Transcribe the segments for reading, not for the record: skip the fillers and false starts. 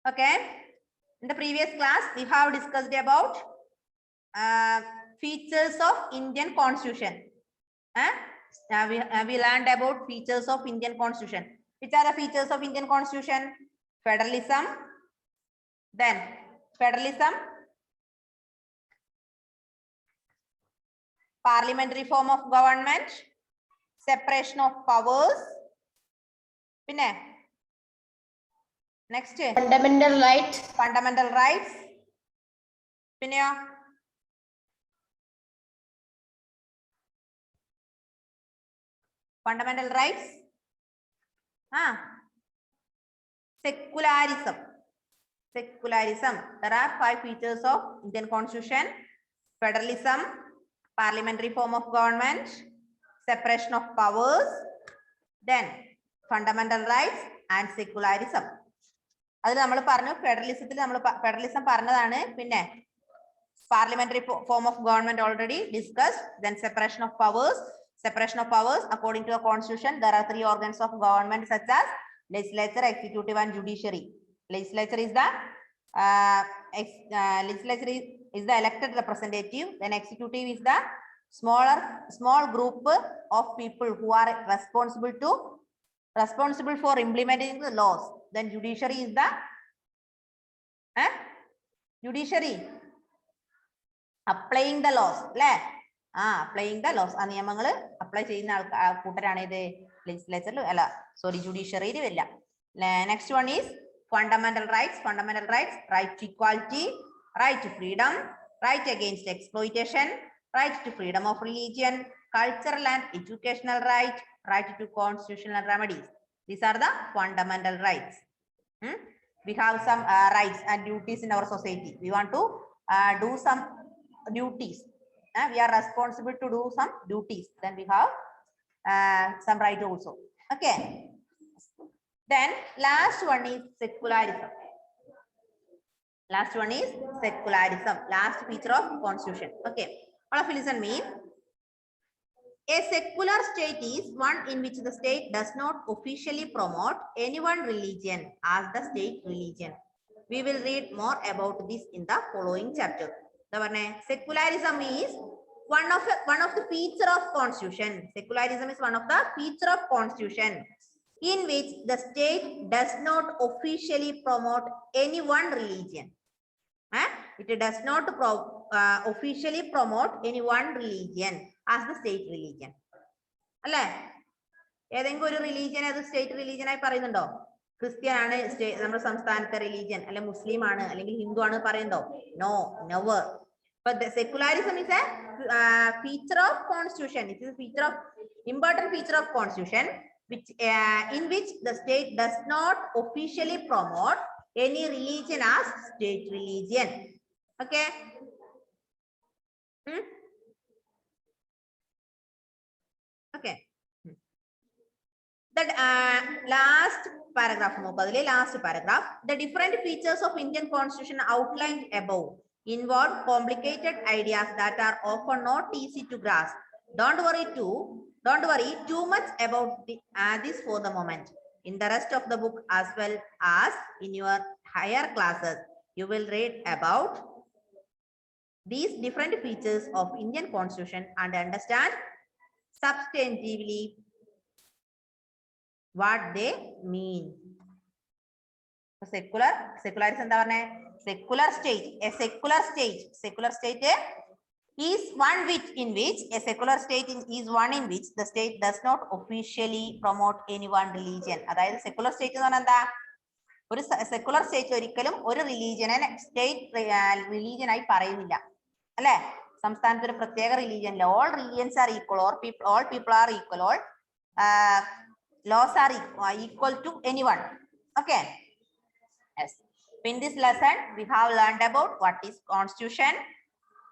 Okay. In the previous class, we have discussed about features of Indian Constitution. We learned about features of Indian Constitution. Which are the features of Indian Constitution? Federalism. Then federalism, parliamentary form of government, separation of powers. Next, fundamental rights. Fundamental rights. Fundamental rights. Secularism. Secularism. There are 5 features of Indian Constitution: federalism, parliamentary form of government, separation of powers, then fundamental rights and secularism. അതിൽ നമ്മൾ പറഞ്ഞു ഫെഡറലിസത്തിൽ നമ്മൾ federalism പറഞ്ഞതാണ്. പിന്നെ parliamentary form of government already discussed. Then separation of powers. Separation of powers, according to the constitution, there are 3 organs of government such as legislature, executive and judiciary. Legislature is the elected representative. Then executive is the small group of people who are responsible for implementing the laws. Then judiciary is the judiciary applying the laws. Applying the laws. ആ നിയമങ്ങൾ apply ചെയ്യുന്ന കൂട്ടരാണ് ഇത് ലെജിസ്ലേച്ചറിൽ അല്ല sorry ജുഡീഷ്യറിയിൽ വരില്ല. Next one is fundamental rights. Fundamental rights: right to equality, right to freedom, right against exploitation, right to freedom of religion, cultural and educational right, right to constitutional remedies. These are the fundamental rights. We have some rights and duties in our society. We want to do some duties. We are responsible to do some duties. Then we have some right also. Okay. Then last one is secularism. Last one is secularism. Last feature of constitution. Okay. All of you listen me. A secular state is one in which the state does not officially promote any one religion as the state religion. We will read more about this in the following chapter. Secularism is one of the feature of constitution. Secularism is one of the feature of constitution in which the state does not officially promote any one religion. It does not officially promote any one religion as the state religion. അല്ലേ? ഏതെങ്കിലും ഒരു religion അത് state religion ആയി പറയുന്നുണ്ടോ? Christian ആണ് നമ്മുടെ സംസ്ഥാനത്തെ religion, അല്ലെങ്കിൽ മുസ്ലിം ആണ്, അല്ലെങ്കിൽ ഹിന്ദു ആണ് പറയുന്നുണ്ടോ? No, never. But the secularism is a feature of constitution. It is a feature of important feature of constitution which in which the state does not officially promote any religion as state religion. Okay. Okay. That last paragraph, last paragraph. The different features of Indian Constitution outlined above involve complicated ideas that are often not easy to grasp. Don't worry too much about this for the moment. In the rest of the book as well as in your higher classes, you will read about these different features of Indian Constitution and understand substantively what they mean. Secularism എന്താ പറഞ്ഞേ? Secular state. A secular state is one in which the state does not officially promote any one religion. അതായത് secular state എന്ന് പറഞ്ഞാൽ എന്താ? ഒരു secular state ഒരിക്കലും ഒരു റിലീജിയനെ state religion ആയി പറയുന്നില്ല, അല്ലെ? സംസ്ഥാനത്ത് ഒരു പ്രത്യേക റിലീജിയൻ ഇല്ല. All religions are equal, all people are equal, all laws are equal to anyone. Okay. Yes. In this lesson, we have learned about what is constitution,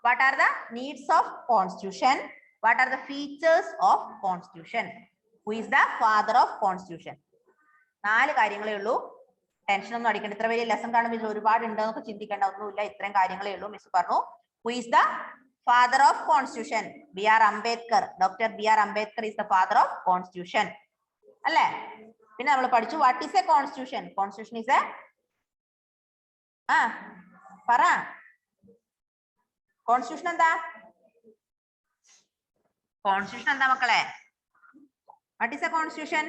what are the needs of constitution, what are the features of constitution, who is the father of constitution. 4 കാര്യങ്ങളേ ഉള്ളൂ. Tension ഒന്നും അടിക്കണ്ട. ഇത്ര വലിയ lesson കാണുമ്പോൾ ഒരുപാട് ഉണ്ടെന്നൊക്കെ ചിന്തിക്കേണ്ട ഒന്നുമില്ല. ഇത്രയും കാര്യങ്ങളേ ഉള്ളൂ. മിസ് പറഞ്ഞു who is the father of constitution. B.R. Ambedkar. Dr. B.R. Ambedkar is the father of constitution. അല്ലേ? പിന്നെ നമ്മൾ പഠിച്ചു what is a constitution. Constitution is a ആ പറ. കോൺസ്റ്റിറ്റ്യൂഷൻ എന്താ? കോൺസ്റ്റിറ്റ്യൂഷൻ എന്താ മക്കളെ? What is a constitution?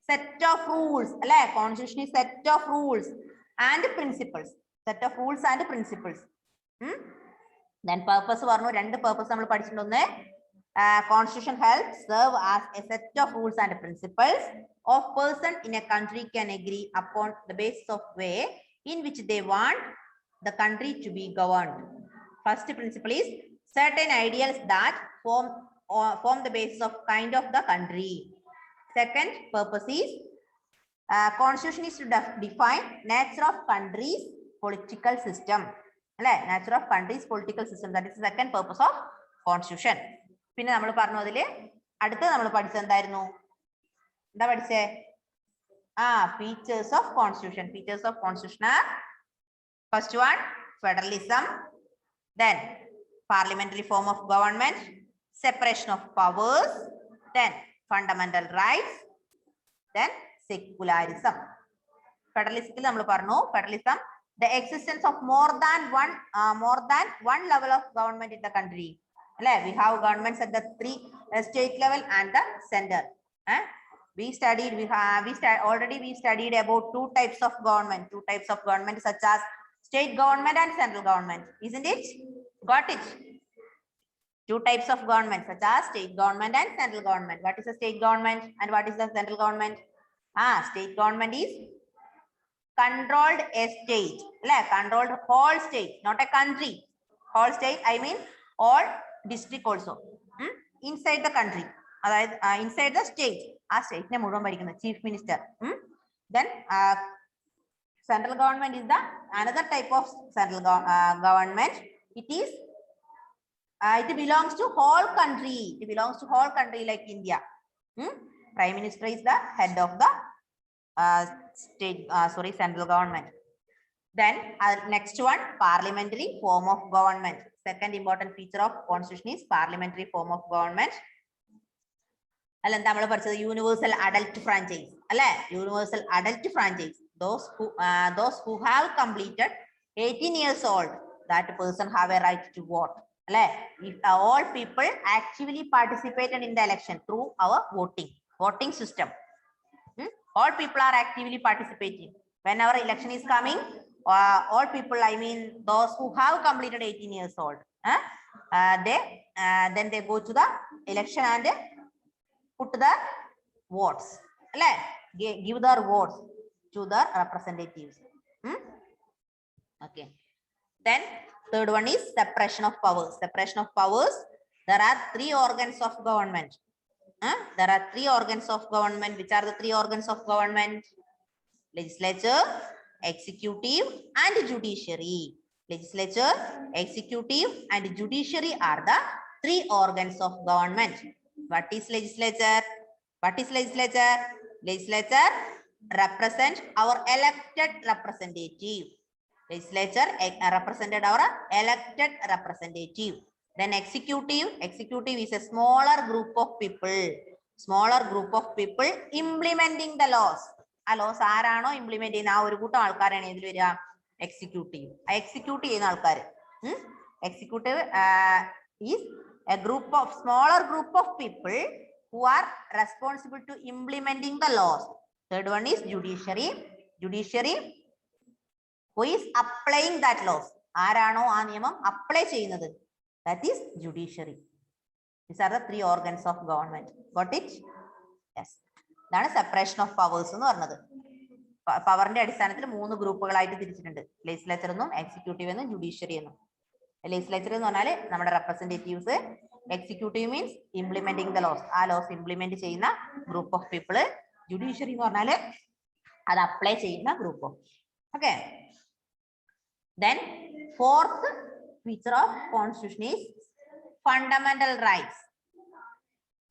Set of rules അല്ലെ? Constitution is set of rules and principles. Set of rules and principles. Then purpose പറഞ്ഞു. രണ്ട് purpose നമ്മൾ പഠിച്ചിട്ടുണ്ട്. Constitution helps serve as a set of rules and principles of person in a country can agree upon the basis of way in which they want the country to be governed. First principle is certain ideals that form the basis of kind of the country. Second purpose is constitution is to define nature of country's political system. Nature of country's political system. That is the second purpose of constitution. പിന്നെ നമ്മൾ പറഞ്ഞു അതില് അടുത്ത നമ്മൾ പഠിച്ചത് എന്തായിരുന്നു? എന്താ പഠിച്ചേ? features of constitution. Features of constitution are first one federalism, then parliamentary form of government, separation of powers, then fundamental rights, then secularism. Federalism നമ്മൾ പറഞ്ഞു. Federalism, the existence of more than one level of government in the country. We have governments at the three state level and the center. We studied about two types of government such as state government and central government, isn't it? Got it? Two types of government such as state government and central government. What is the state government and what is the central government? State government is controlled a state, controlled whole state, not a country. Whole state, I mean all district also. Inside the country, inside the state. State ne mudam bharikkuna chief minister. Then central government is the another type of central government. It belongs to whole country. It belongs to whole country like India. Prime Minister is the head of the central government. Then next one, parliamentary form of government. Second important feature of constitution is parliamentary form of government. Universal adult franchise. Universal adult franchise. Those who have completed 18 years old, that person have a right to vote. If all people actively participated in the election through our voting system. All people are actively participating. Whenever election is coming, all people, I mean those who have completed 18 years old, then they go to the election and put the votes. Give their votes to the representatives. Okay. Then third one is separation of powers. Separation of powers. There are three organs of government. There are three organs of government. Which are the three organs of government? Legislature, executive, and judiciary. Legislature, executive, and judiciary are the three organs of government. What is legislature? What is legislature? Legislature represent our elected representative. Legislature represented our elected representative. Then executive is a smaller group of people implementing the laws. ആ loss ആരാണോ implement ചെയ്യുന്ന ആ ഒരു കൂട്ടം ആൾക്കാരാണ് ഇതിൽ വരിക executive. Execute ചെയ്യുന്ന ആൾക്കാർ. Executive is A smaller group of people who are responsible to implementing the laws. Third one is judiciary. Judiciary who is applying that laws. ആരാണോ ആ നിയമം അപ്ലൈ ചെയ്യുന്നത്, that is judiciary. These are the three organs of government. Got it? Yes. ഇതാണ് separation of powers എന്ന് പറഞ്ഞത്. പവറിന്റെ അടിസ്ഥാനത്തിൽ മൂന്ന് ഗ്രൂപ്പുകളായിട്ട് തിരിച്ചിട്ടുണ്ട്. ലെജിസ്ലേച്ചർ എന്നും എക്സിക്യൂട്ടീവ് എന്നും ജുഡീഷ്യറി എന്നും. ലെജിസ്ലേച്ചർ എന്ന് പറഞ്ഞാൽ നമ്മുടെ representatives. Executive means implementing the laws. ആ ലോസ് ഇംപ്ലിമെന്റ് ചെയ്യുന്ന ഗ്രൂപ്പ് ഓഫ് പീപ്പിള്. ജുഡീഷ്യറി എന്ന് പറഞ്ഞാൽ അത് അപ്ലൈ ചെയ്യുന്ന group of. Okay. Then fourth feature of constitution is fundamental rights.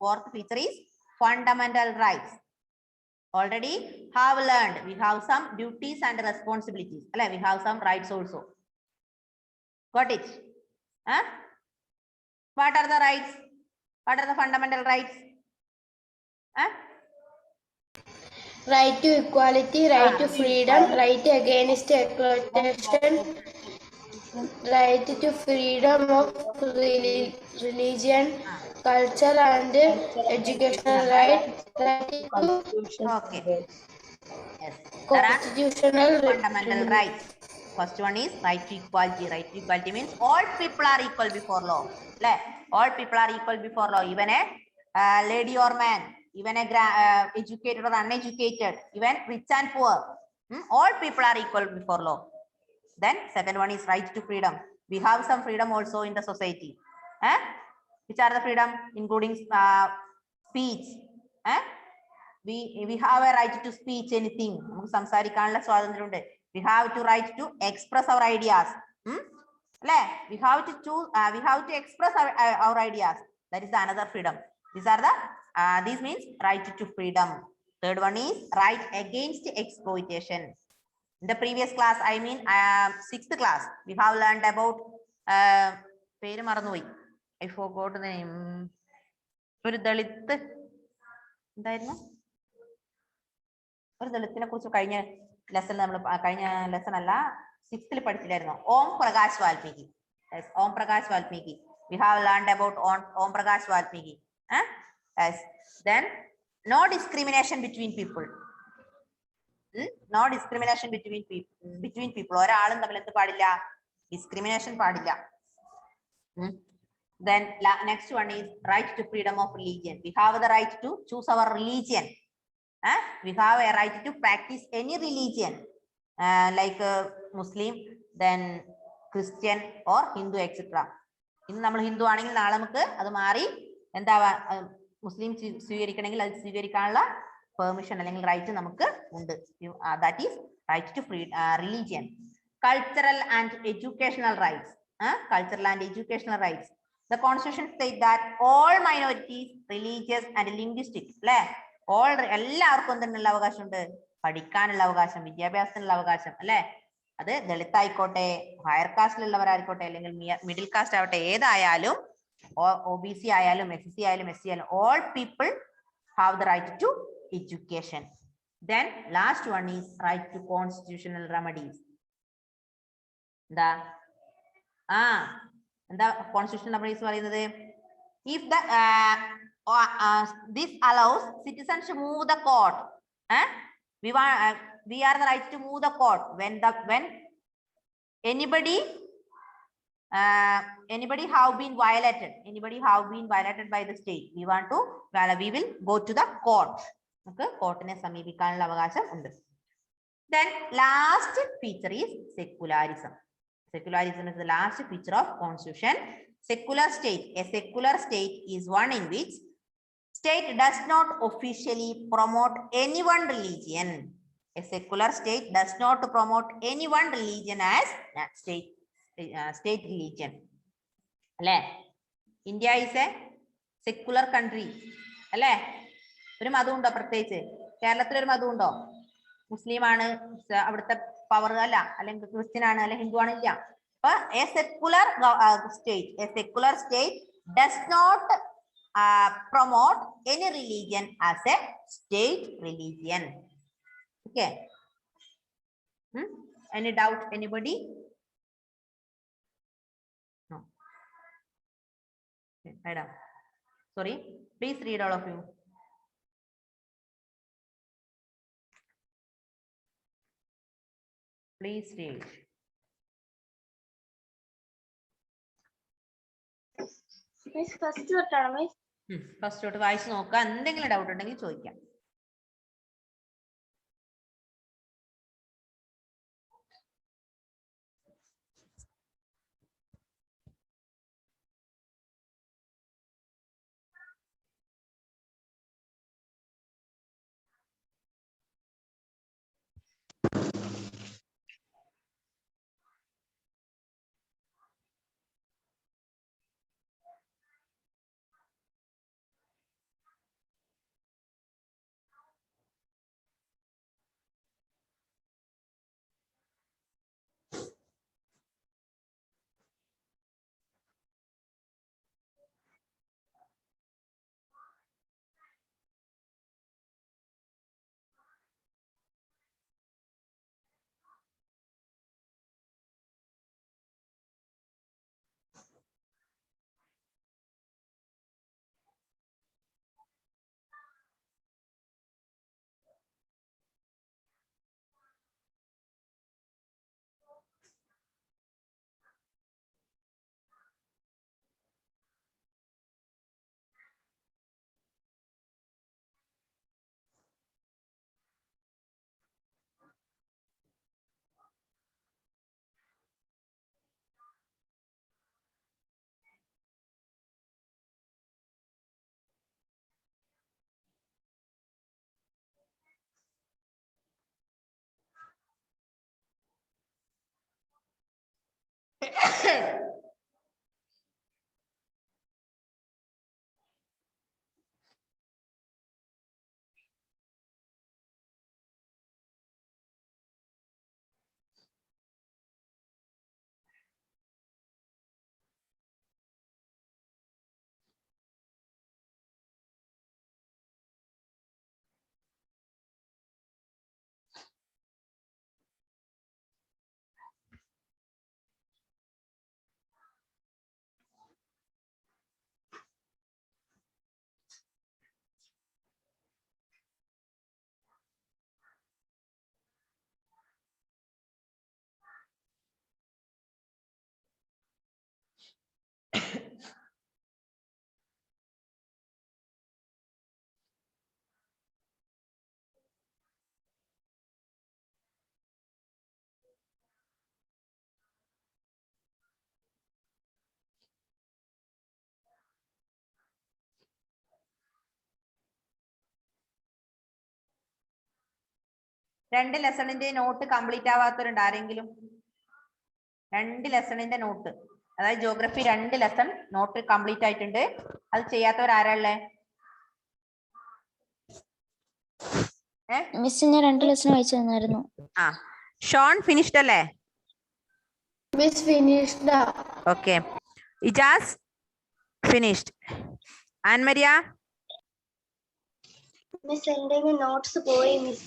Fourth feature is fundamental rights. Already have learned we have some duties and responsibilities. We have some rights also. Got it? What are the rights? What are the fundamental rights? right to equality, right to freedom, right against exploitation, right to freedom of religion, culture and educational right, right to Okay. Yes. There are constitutional fundamental rights. First one is right to equality. Right to equality means all people are equal before law. All people are equal before law. Even a lady or man, even a educated or uneducated, even rich and poor. All people are equal before law. Then second one is right to freedom. We have some freedom also in the society. Which are the freedom? Including speech. We have a right to speech anything. We have to right to express our ideas. We have to choose. We have to express our ideas. That is another freedom. These are the these means right to freedom. Third one is right against exploitation. In the previous class, I mean 6th class, we have learned about പേര് മറന്നുപോയി. I forgot the name. ഒരു ദളിത് എന്തായിരുന്നു? ഒരു ദളിത്തിനെ കുറിച്ച് കഴിഞ്ഞ lesson നമ്മൾ കഴിഞ്ഞ lesson അല്ല 6th പഠിച്ചിട്ടായിരുന്നു. Om Prakash Valmiki. Yes, Om Prakash Valmiki. We have learned about Om Prakash Valmiki. Yes. Then no discrimination between people. No discrimination between people. ഒരാളും തമ്മിൽ എന്ത് പാടില്ല? Discrimination പാടില്ല. Then next one is right to freedom of religion. We have the right to choose our religion. We have a right to practice any religion, like Muslim, then Christian or Hindu, etc. ഇന്ന് നമ്മൾ ഹിന്ദു ആണെങ്കിൽ നാളെ നമുക്ക് അത് മാറി എന്താ മുസ്ലിം സ്വീകരിക്കണമെങ്കിൽ അത് സ്വീകരിക്കാനുള്ള പെർമിഷൻ അല്ലെങ്കിൽ റൈറ്റ് നമുക്ക് ഉണ്ട്. That is right to free religion. Cultural and educational rights. Cultural and educational rights. The constitution states that all minorities, religious and linguistic, അല്ലെ, എല്ലാവർക്കും എന്തിനുള്ള അവകാശമുണ്ട്? പഠിക്കാനുള്ള അവകാശം, വിദ്യാഭ്യാസത്തിനുള്ള അവകാശം, അല്ലെ. അത് ദളിത് ആയിക്കോട്ടെ, ഹയർ കാസ്റ്റിലുള്ളവരായിക്കോട്ടെ, അല്ലെങ്കിൽ മിഡിൽ കാസ്റ്റ് ആവട്ടെ, ഏതായാലും OBC ആയാലും SC ആയാലും SC ആയാലും all people have the right to education. Then last one is right to constitutional remedies. എന്താ constitutional remedies പറയുന്നത്? If the this allows citizens to move the court. We are the right to move the court when anybody have been violated. Anybody have been violated by the state. We will go to the court. Okay, courtine സമീപിക്കാനുള്ള അവകാശം ഉണ്ട്. Then last feature is secularism. Secularism is the last feature of constitution. Secular state. A secular state is one in which state does not officially promote any one religion. A secular state does not promote any one religion as state religion. അല്ലേ? India is a secular country. അല്ലേ? ഒരു മതം ഉണ്ടോ പ്രത്യേകിച്ച്? കേരളത്തിൽ ഒരു മതം ഉണ്ടോ? മുസ്ലിം ആണ് അവിടുത്തെ പവർ അല്ല, അല്ലെങ്കിൽ ക്രിസ്ത്യൻ ആണ്, അല്ലെങ്കിൽ ഹിന്ദു ആണ്, ഇല്ല. അപ്പൊ a secular state does not promote any religion as a state religion. Okay. Any doubt, anybody? No. Okay, madam. Sorry. Please read, all of you. Please read. Miss, first തൊട്ടാണോ miss? First തൊട്ട് വായിച്ചു നോക്കാം. എന്തെങ്കിലും doubt ഉണ്ടെങ്കിൽ ചോദിക്കാം. രണ്ട് ലെസണിന്റെ not complete ആവാത്തവരുണ്ട് ആരെങ്കിലും? രണ്ട് ലെസണിന്റെ not, അതായത് ജോഗ്രഫി 2 ലെസൺ നോട്ട് കംപ്ലീറ്റ് ആയിട്ടുണ്ട്. അത് ചെയ്യാത്തവർ ആരാളെ? മിസ് ഞാൻ 2 ലെസൺ വായിച്ചു തന്നായിരുന്നു. ആ, ഷോൺ ഫിനിഷ്ഡ് അല്ലേ? Miss finished. Okay. Ijaz finished. Annmaria? Miss എന്റെ നോട്ട്സ് പോയി മിസ്.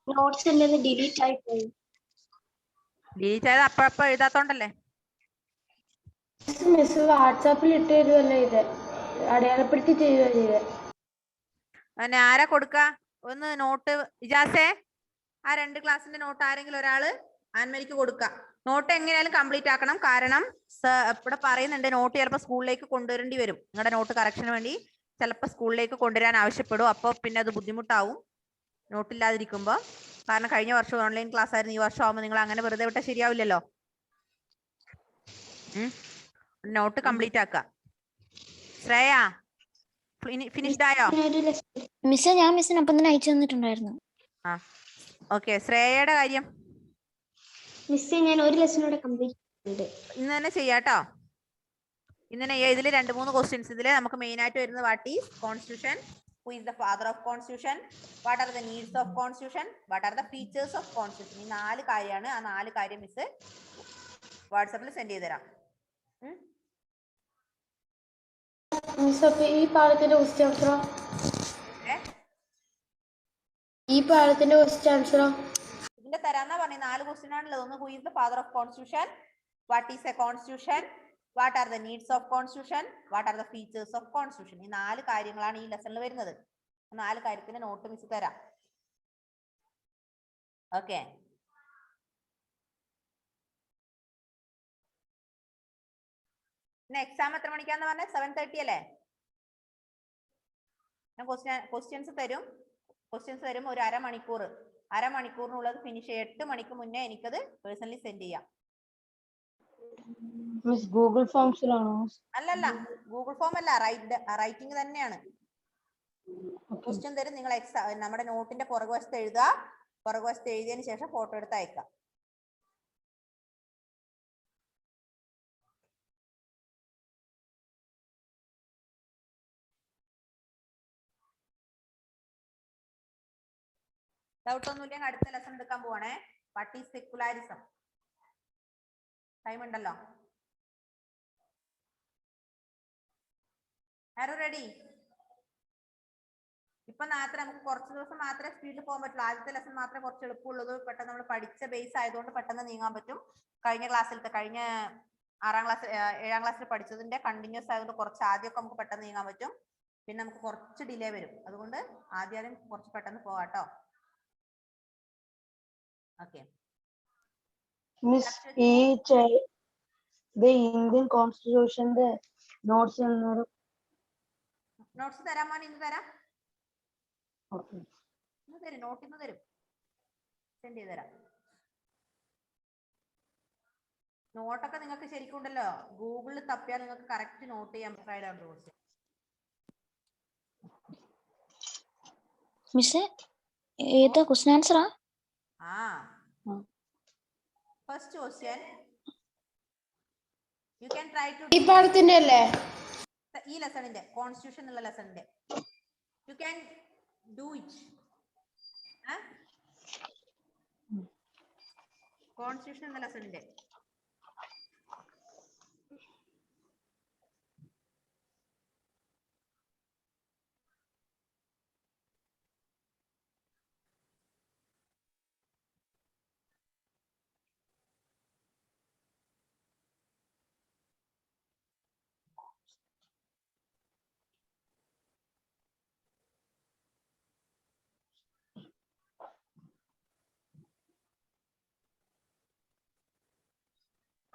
നോട്ട്സ് എന്റെ ഡിലീറ്റ് ആയി പോയി. ഡിലീറ്റ് ആയത് അപ്പഴപ്പ എഴുതാത്തോണ്ടല്ലേ? മിസ് വാട്സാപ്പിൽ ഇട്ട് തരുമല്ലോ, ഇത് അടയാളപ്പെടുത്തി ചെയ്യുക ചെയ്തേ. പിന്നെ ആരാ കൊടുക്ക? ഒന്ന് നോട്ട് ഇജാസേ, ആ 2 ക്ലാസ്സിന്റെ നോട്ട് ആരെങ്കിലും ഒരാള് ആൻമരിക്ക് കൊടുക്ക. നോട്ട് എങ്ങനെയാലും കംപ്ലീറ്റ് ആക്കണം. കാരണം ഇവിടെ പറയുന്നുണ്ട് നോട്ട് ചിലപ്പോൾ സ്കൂളിലേക്ക് കൊണ്ടുവരേണ്ടി വരും. നിങ്ങളുടെ നോട്ട് കറക്ഷന് വേണ്ടി ചിലപ്പോൾ സ്കൂളിലേക്ക് കൊണ്ടുവരാൻ ആവശ്യപ്പെടും. അപ്പോൾ പിന്നെ അത് ബുദ്ധിമുട്ടാവും നോട്ടില്ലാതിരിക്കുമ്പോൾ. കാരണം കഴിഞ്ഞ വർഷം ഓൺലൈൻ ക്ലാസ് ആയിരുന്നു, ഈ വർഷം ആവുമ്പോൾ നിങ്ങൾ അങ്ങനെ വെറുതെ വിട്ടാൽ ശരിയാവില്ലല്ലോ. നോട്ട് കംപ്ലീറ്റ് ആക്ക. ശ്രേയ ഫിനിഷ്ഡ് ആയോ? മിസ് ഞാൻ മിസ്സിന് അപ്പം തന്നെ അയച്ചു തന്നിട്ടുണ്ടായിരുന്നു. ആ ഓക്കെ. ശ്രേയയുടെ കാര്യം മിസ് ഞാൻ ഒരു ലെസണോടെ കംപ്ലീറ്റ് ചെയ്തു. ഇന്ന് തന്നെ ചെയ്യാട്ടോ. ഇന്ന് തന്നെ ഇതിൽ 2-3 ക്വസ്റ്റ്യൻസ് ഇതിൽ നമുക്ക് മെയിൻ ആയിട്ട് വരുന്നത് what is constitution, who is the father of constitution, what are the needs of constitution, what are the features of constitution. ഈ 4 കാര്യമാണ്. ആ 4 കാര്യം മിസ് വാട്സാപ്പിൽ സെൻഡ് ചെയ്ത് തരാം. ഈ പാഠത്തിന്റെ ക്വസ്റ്റ്യൻ ആൻസറോ? ഈ പാഠത്തിന്റെ ക്വസ്റ്റ്യൻ ആൻസറോ? ഇതിന്റെ തരാന്നാ പറഞ്ഞ 4 ക്വസ്റ്റ്യൻ ആണല്ലോ. ഒന്ന് who is the father of constitution, what is a constitution, what are the needs of constitution, what are the features of constitution. ഈ 4 കാര്യങ്ങളാണ് ഈ ലെസണിൽ വരുന്നത്. 4 കാര്യത്തിന് നോട്ട് മിസ് തരാം. ഓക്കെ. പിന്നെ എക്സാം എത്ര മണിക്കാന്ന് പറഞ്ഞ? 7:30 അല്ലേ? ഞാൻ ക്വസ്റ്റ്യൻസ് തരും ഒരു അരമണിക്കൂറിനുള്ളത് ഫിനിഷ് 8 മണിക്ക് മുന്നേ എനിക്കത് പേഴ്സണലി സെൻഡ് ചെയ്യാം. മിസ് ഗൂഗിൾ ഫോംസിലാണോ? അല്ലല്ല, ഗൂഗിൾ ഫോം അല്ല, റൈറ്റിംഗ് തന്നെയാണ്. ക്വസ്റ്റ്യൻ തരും, നിങ്ങൾ നമ്മുടെ നോട്ടിന്റെ പുറകുവശത്ത് എഴുതുക. പുറകുവശത്ത് എഴുതിയതിനു ശേഷം ഫോട്ടോ എടുത്ത് അയക്കാം. ഡൗട്ട് ഒന്നുമില്ലെങ്കിൽ അടുത്ത ലെസൺ എടുക്കാൻ പോവാണേ. What is secularism? ടൈം ഉണ്ടല്ലോ. ആരോ റെഡി? ഇപ്പൊ മാത്രമേ നമുക്ക് കുറച്ച് ദിവസം മാത്രമേ സ്പീഡിൽ പോകാൻ പറ്റുള്ളൂ. ആദ്യത്തെ ലെസൺ മാത്രമേ കുറച്ച് എളുപ്പമുള്ളത്. പെട്ടെന്ന് നമ്മൾ പഠിച്ച ബേസ് ആയതുകൊണ്ട് പെട്ടെന്ന് നീങ്ങാൻ പറ്റും. കഴിഞ്ഞ 7ാം ക്ലാസ്സിൽ പഠിച്ചതിന്റെ കണ്ടിന്യൂസ് ആയതുകൊണ്ട് കുറച്ച് ആദ്യമൊക്കെ നമുക്ക് പെട്ടെന്ന് നീങ്ങാൻ പറ്റും. പിന്നെ നമുക്ക് കുറച്ച് ഡിലേ വരും. അതുകൊണ്ട് ആദ്യം കുറച്ച് പെട്ടെന്ന് പോവാട്ടോ. ഓക്കെ. മിസ് ഈ ഇന്ത്യൻ കോൺസ്റ്റിറ്റ്യൂഷന്റെ നോട്ട്സ് തരാൻ മോനെ? ഇന്ന് തരാം. ഓക്കെ. ഇന്ന് തരും, നോട്ട് ഇന്ന് തരും, സെൻഡ് ചെയ്ത് തരാം. നോട്ടൊക്കെ നിങ്ങൾക്ക് ശരിക്കും ഉണ്ടല്ലോ, ഗൂഗിളിൽ തപ്പിയാൽ നിങ്ങൾക്ക് കറക്റ്റ് നോട്ട് ചെയ്യാൻ പറ്റും. മിസ് ഏതാ ക്വസ്റ്റ്യൻ ആൻസറാ? ആ First question. You can try to ഈ പാഠത്തിന്റെ അല്ലേ? ഈ ലെസണിന്റെ കോൺസ്റ്റിറ്റ്യൂഷൻ എന്നുള്ള ലെസണിന്റെ you can do it. Constitution എന്ന ലെസണിന്റെ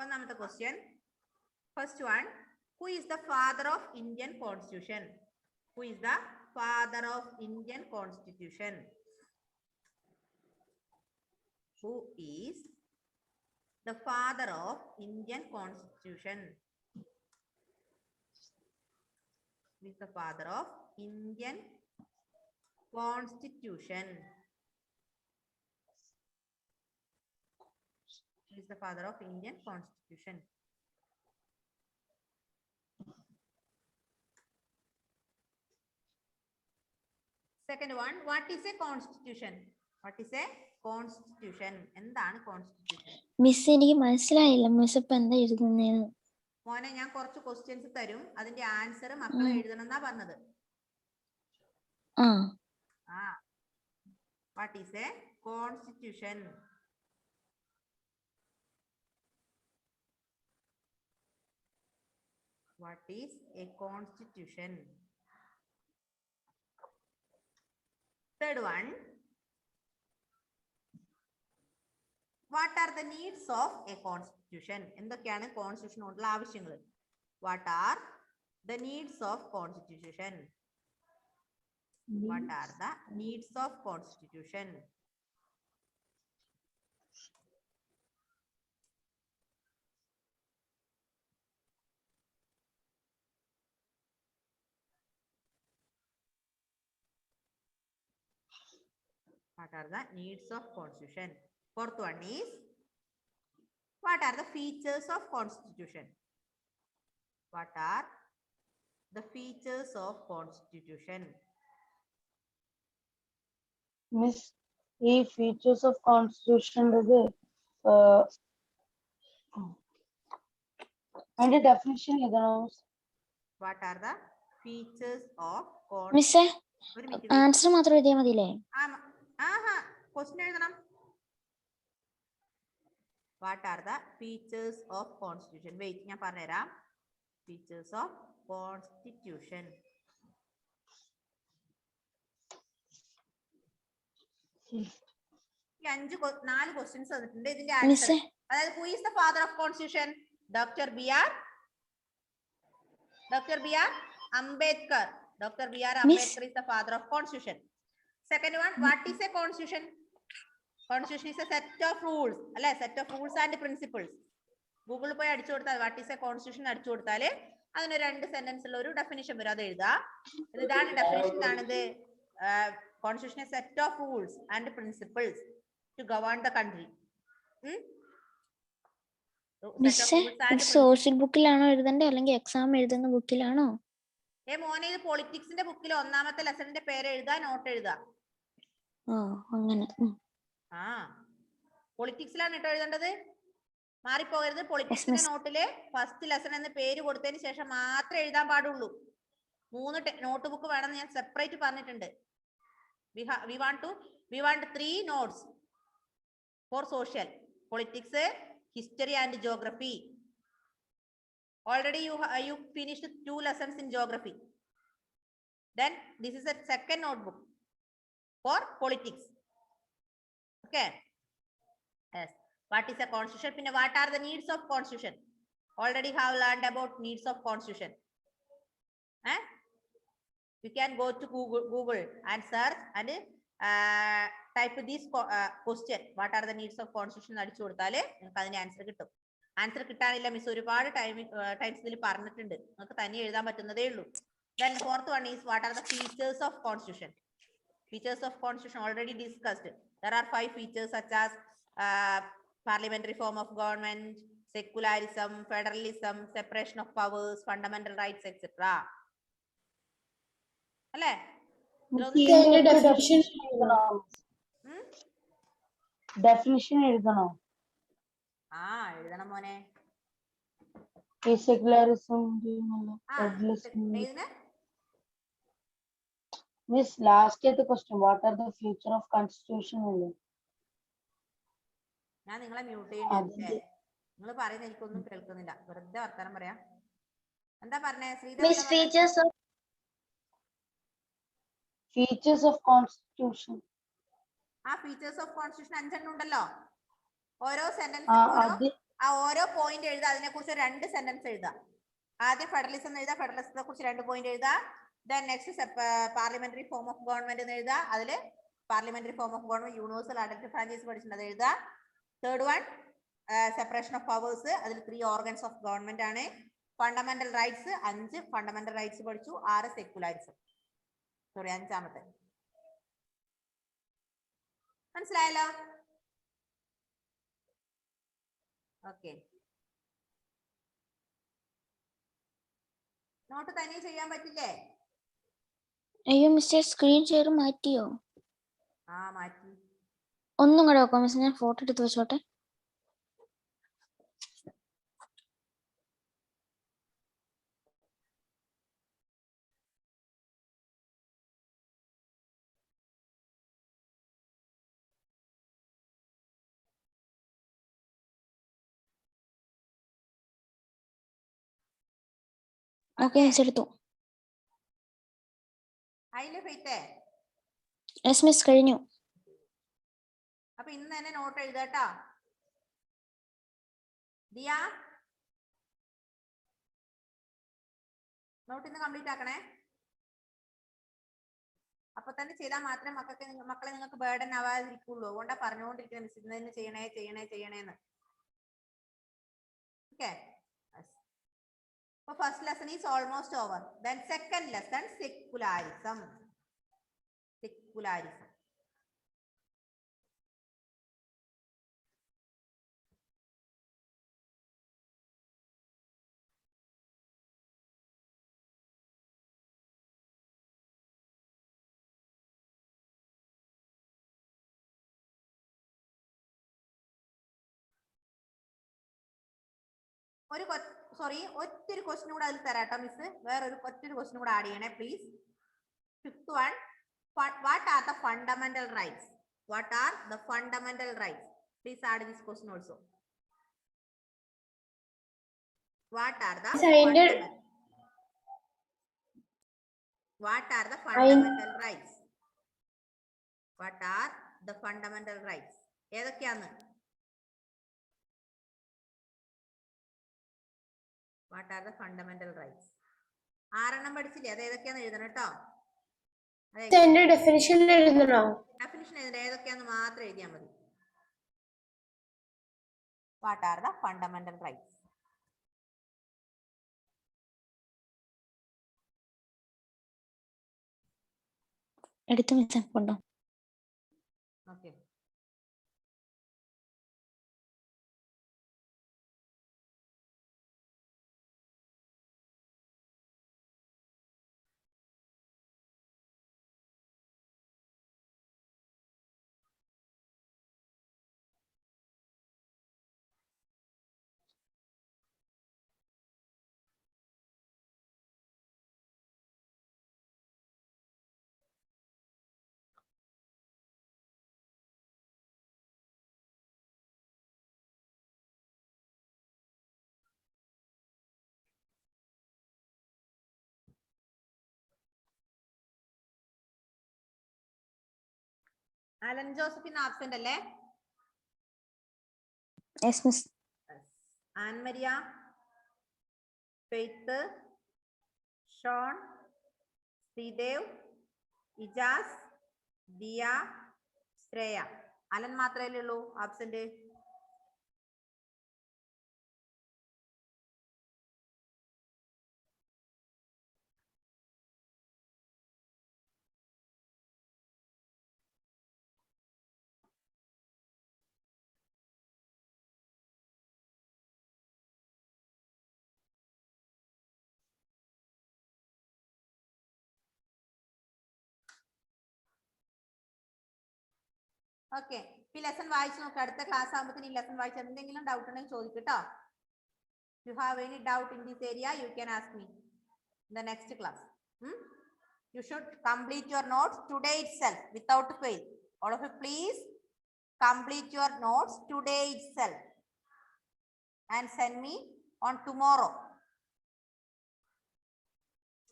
ഒന്നാമത്തെ question. First one, who is the father of Indian Constitution? Who is the father of Indian Constitution? Who is the father of Indian Constitution? Who is the father of Indian Constitution? Who is the father of Indian Constitution? Second one, what is a constitution? What is a constitution? എന്താണ് constitution? Miss എനിക്ക് മനസ്സിലായില്ല miss ഇപ്പൊ എന്താ എഴുതുന്നേന്ന്. മോനെ ഞാൻ കുറച്ച് questions തരും, അതിന്റെ ആൻസർ മക്കൾ എഴുതണം എന്നാ പറഞ്ഞത്. What is a constitution? What is a constitution? Third one, what are the needs of a constitution? എന്തൊക്കെയാണ് കോൺസ്റ്റിറ്റ്യൂഷനോടുള്ള ആവശ്യങ്ങൾ? What are the needs of constitution? What are the needs of constitution? What are the needs of constitution? Fourth one is, what are the features of constitution? What are the features of constitution? Miss, ഈ features of constitution അതിന്റെ definition എഴുതണോ? What are the features of മിസ്സേ constitution? Answer മാത്രം എഴുതിയാൽ മതിയില്ലേ? Question എഴുതണം. What are the features of constitution? Wait, ഞാൻ പറഞ്ഞുതരാം. Features of constitution. ഈ 4 questions തന്നിട്ടുണ്ട്. ഇതിന്റെ ആൻസർ, മിസ്സേ അതായത് who is the father of constitution? Dr. B.R. Ambedkar. Dr. B.R. Ambedkar is the father of constitution. Second one, what is a constitution? Constitution is a set of rules, അല്ലെ? Set of rules and principles. ഗൂഗിളിൽ പോയി അടിച്ചു കൊടുത്താൽ what is a constitution അടിച്ചു കൊടുത്താല് അതിന് 2 സെന്റൻസിൽ ഒരു definition വരും, അത് എഴുതാ. ഇതാണ് ഡെഫിനിഷൻ. ഇതാണിത്. Constitution is a set of rules and principles to govern the country. മിസ്സേ സോഷ്യൽ ബുക്കിലാണോ എഴുതണ്ടേ അല്ലെങ്കിൽ എക്സാം എഴുതുന്ന ബുക്കിലാണോ? മോനെ ഇത് പൊളിറ്റിക്സിന്റെ ബുക്കിൽ ഒന്നാമത്തെ ലെസണിന്റെ പേര് എഴുതാ, നോട്ട് എഴുതാ. അങ്ങനെ പൊളിറ്റിക്സിലാണ് കേട്ടോ എഴുതേണ്ടത്, മാറിപ്പോകരുത്. പൊളിറ്റിക്സിന്റെ നോട്ടില് ഫസ്റ്റ് ലെസൺ എന്ന് പേര് കൊടുത്തതിന് ശേഷം മാത്രമേ എഴുതാൻ പാടുള്ളൂ. 3 നോട്ട് ബുക്ക് വേണമെന്ന് ഞാൻ സെപ്പറേറ്റ് പറഞ്ഞിട്ടുണ്ട്. We want 3 notes for social, politics, history and geography. Already you finished 2 lessons in geography. Then this is a second notebook for politics. Okay. Yes. What is a constitution? Pinna, what are the needs of constitution? Already have learned about needs of constitution. You can go to Google and search and type this question. What are the needs of constitution? അടിച്ചു കൊടുത്താല് നിങ്ങൾക്ക് അതിന്റെ answer കിട്ടും. Answer കിട്ടാനില്ല miss, ഒരുപാട് times ഇതിൽ പറഞ്ഞിട്ടുണ്ട്, നിങ്ങൾക്ക് തന്നെ എഴുതാൻ പറ്റുന്നതേ ഉള്ളൂ. Then fourth one is, what are the features of constitution? Features of constitution already discussed. There are 5 features such as parliamentary form of government, secularism, federalism, separation of powers, fundamental rights, etc. അല്ലേ? definition എഴുതണോ? ആ എഴുതണം മോനെ. ഈ secularism, Miss, last year the question, what are the future of constitution? ഞാൻ നിങ്ങളെ mute ചെയ്യേണ്ടി. നിങ്ങൾ പറയുന്നത് എനിക്കൊന്നും കേൾക്കുന്നില്ല, വെറുതെ വർത്തമാനം പറയാ. എന്താ പറഞ്ഞേ Miss, features of constitution. ആ ഫീച്ചേഴ്സ് ഓഫ് കോൺസ്റ്റിറ്റ്യൂഷൻ 5 എണ്ണം ഉണ്ടല്ലോ. ഓരോ സെന്റൻസ് ഓരോ പോയിന്റ് എഴുതുക, അതിനെ കുറിച്ച് 2 സെന്റൻസ് എഴുതുക. ആദ്യം ഫെഡറലിസം എഴുതുക, ഫെഡറലിസത്തെ കുറിച്ച് 2 പോയിന്റ് എഴുതുക. Then next parliamentary form of government എന്ന് എഴുതുക. അതിൽ parliamentary form of government universal adult franchise പഠിച്ചിട്ടുണ്ട്, എഴുതുക. Third one separation of powers, അതിൽ 3 ഓർഗൻസ് ഓഫ് ഗവൺമെന്റ് ആണ്. ഫണ്ടമെന്റൽ റൈറ്റ്സ് 5 ഫണ്ടമെന്റൽ റൈറ്റ്സ് പഠിച്ചു. 6 സെക്യുലറിസം. സോറി, 5ാമത്തെ. മനസ്സിലായല്ലോ? ഓക്കെ. നോട്ട് തനിയെ ചെയ്യാൻ പറ്റില്ലേ? അയ്യോ മിസ്റ്റർ, സ്ക്രീൻ ഷെയർ മാറ്റിയോ? ആ മാറ്റി. ഒന്നും കൂടെ വെക്കാം മിസ്, ഞാൻ ഫോട്ടോ എടുത്ത് വെച്ചോട്ടെ. ഓക്കെ മിസ്, എടുത്തു. അതില് ഫെയ്ത്തേ? യെസ് മിസ്, കഴിഞ്ഞു. അപ്പൊ ഇന്ന് തന്നെ നോട്ട് എഴുതട്ടോ. ദിയ, നോട്ട് ഇന്ന് കംപ്ലീറ്റ് ആക്കണേ. അപ്പൊ തന്നെ ചെയ്താൽ മാത്രമേ മക്കളെ നിങ്ങൾക്ക് ബേർഡൻ ആവാതിരിക്കുള്ളൂ. അതുകൊണ്ടാ പറഞ്ഞുകൊണ്ടിരിക്കുന്നത് മിസ് ഇന്ന് തന്നെ ചെയ്യണേ ചെയ്യണേ ചെയ്യണേന്ന്. Okay. So first lesson is almost over. Then second lesson, secularism. Secularism. ഒറ്റൊരു ക്വസ്റ്റ്യൻ കൂടെ അതിൽ തരാട്ടോ മിസ്. ഒറ്റൊരു ക്വസ്റ്റ്യൻ കൂടെ ആഡ് ചെയ്യണേ please. 5th one, what are the fundamental rights? What are the fundamental rights? Please add this question also. What are the fundamental rights? What are the fundamental rights? ഏതൊക്കെയാണ്? What are the fundamental rights? 6 പഠിച്ചില്ലേ? അത് ഏതൊക്കെയാന്ന് എഴുതണം കേട്ടോ. Definition എഴുതണോ? Definition എഴുതണം, ഏതൊക്കെയാന്ന് മാത്രം എഴുതിയാൽ മതി. What are the fundamental rights? എടുത്തു മിസ്, കൊണ്ടോ. ഓക്കെ. അലൻ ജോസഫ് ഇന്ന് ആബ്സെന്റ് അല്ലേ? Yes miss. Annmaria, Faith, Shaun, Sreedev, Ijaz, Diya, Shreya. Allen മാത്രമല്ലേ ഉള്ളൂ ആബ്സെന്റ്? ഓക്കെ, ഈ ലെസൺ വായിച്ചു നോക്കുക. അടുത്ത ക്ലാസ് ആകുമ്പോഴത്തേന് ഈ ലെസൺ വായിച്ച് എന്തെങ്കിലും ഡൗട്ട് ഉണ്ടെങ്കിൽ ചോദിക്കട്ടോ. You have any doubt in this area, you can ask me in the next class. You should complete your notes today itself without fail. All of you, please complete your notes today itself and send me on tomorrow.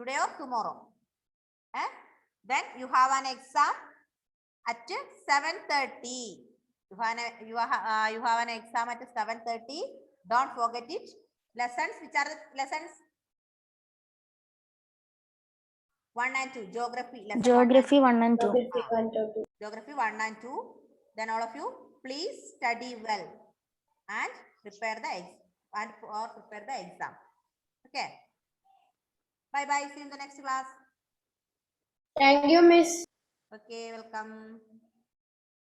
Today or tomorrow. Then you have an exam at 7:30. You have an exam at 7:30. Don't forget it. Lessons, which are the lessons? 1 and 2. Geography. Geography 1 and 2. Geography 1 and 2. Then all of you, please study well and prepare the exam. Okay. Bye bye. See you in the next class. Thank you, Miss. Okay, welcome.